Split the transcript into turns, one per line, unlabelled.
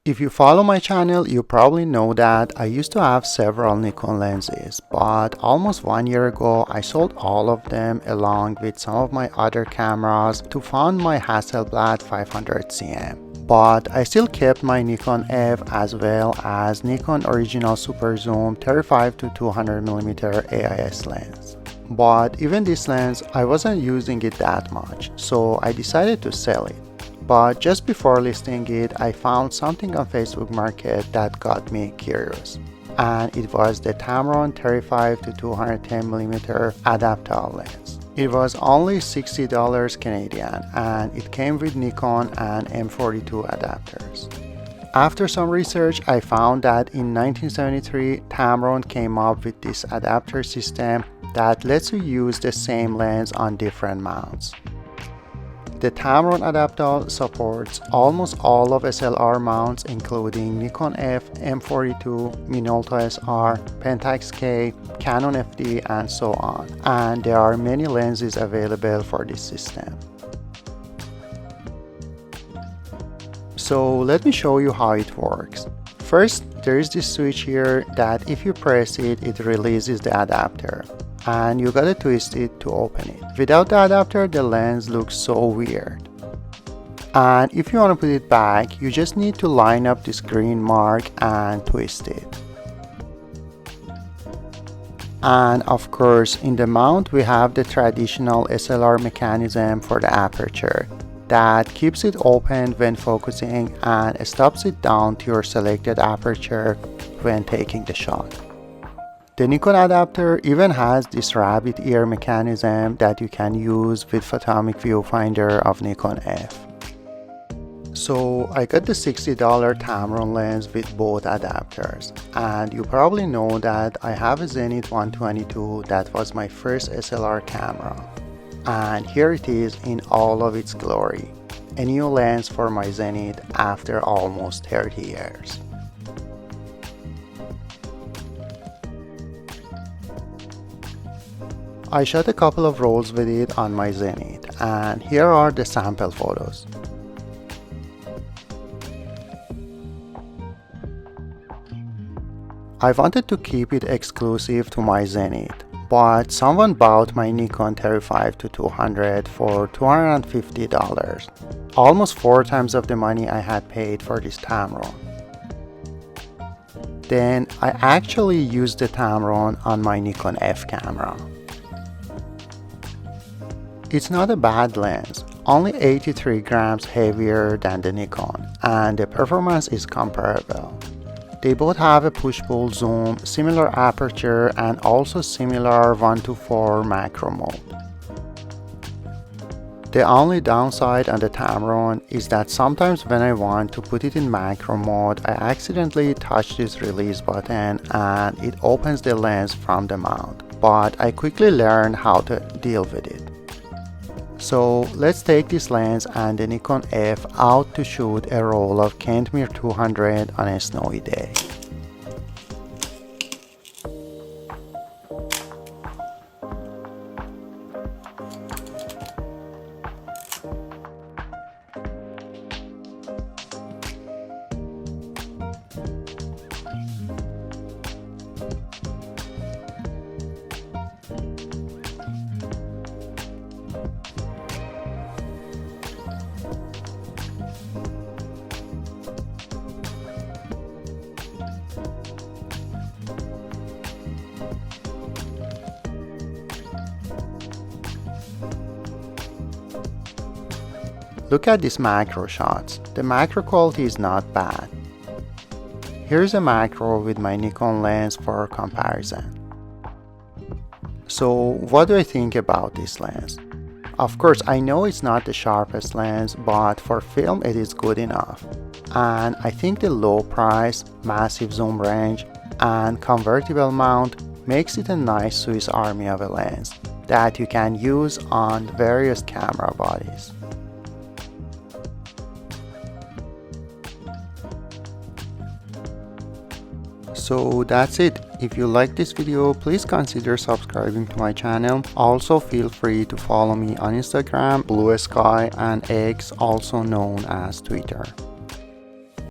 If you follow my channel, you probably know that I used to have several Nikon lenses, but almost 1 year ago I sold all of them along with some of my other cameras to fund my Hasselblad 500cm. But I still kept my Nikon F as well as Nikon original Super Zoom 35 to 200mm AIS lens. But even this lens, I wasn't using it that much, so I decided to sell it. But just before listing it, I found something on Facebook Market that got me curious. And it was the Tamron 35 to 210mm Adaptall lens. It was only $60 Canadian and it came with Nikon and M42 adapters. After some research, I found that in 1973, Tamron came up with this adapter system that lets you use the same lens on different mounts. The Tamron Adaptall supports almost all of SLR mounts including Nikon F, M42, Minolta SR, Pentax K, Canon FD, and so on. And there are many lenses available for this system. So let me show you how it works. First, there is this switch here that if you press it, it releases the adapter. And you gotta twist it to open it. Without the adapter, the lens looks so weird. And if you want to put it back, you just need to line up this green mark and twist it. And of course, in the mount we have the traditional SLR mechanism for the aperture that keeps it open when focusing and stops it down to your selected aperture when taking the shot. The Nikon adapter even has this rabbit ear mechanism that you can use with photomic viewfinder of Nikon F. So I got the $60 Tamron lens with both adapters, and you probably know that I have a Zenith 122 that was my first SLR camera. And here it is in all of its glory, a new lens for my Zenith after almost 30 years. I shot a couple of rolls with it on my Zenith, and here are the sample photos. I wanted to keep it exclusive to my Zenith, but someone bought my Nikon 35 to 200 for $250, almost 4 times of the money I had paid for this Tamron. Then I actually used the Tamron on my Nikon F camera. It's not a bad lens, only 83 grams heavier than the Nikon, and the performance is comparable. They both have a push-pull zoom, similar aperture, and also similar 1:4 macro mode. The only downside on the Tamron is that sometimes when I want to put it in macro mode, I accidentally touch this release button and it opens the lens from the mount, but I quickly learned how to deal with it. So let's take this lens and the Nikon F out to shoot a roll of Kentmere 200 on a snowy day. Look at these macro shots. The macro quality is not bad. Here's a macro with my Nikon lens for comparison. So what do I think about this lens? Of course, I know it's not the sharpest lens, but for film it is good enough. And I think the low price, massive zoom range, and convertible mount makes it a nice Swiss Army of a lens that you can use on various camera bodies. So that's it. If you like this video, please consider subscribing to my channel. Also feel free to follow me on Instagram, Blue Sky, and X, also known as Twitter.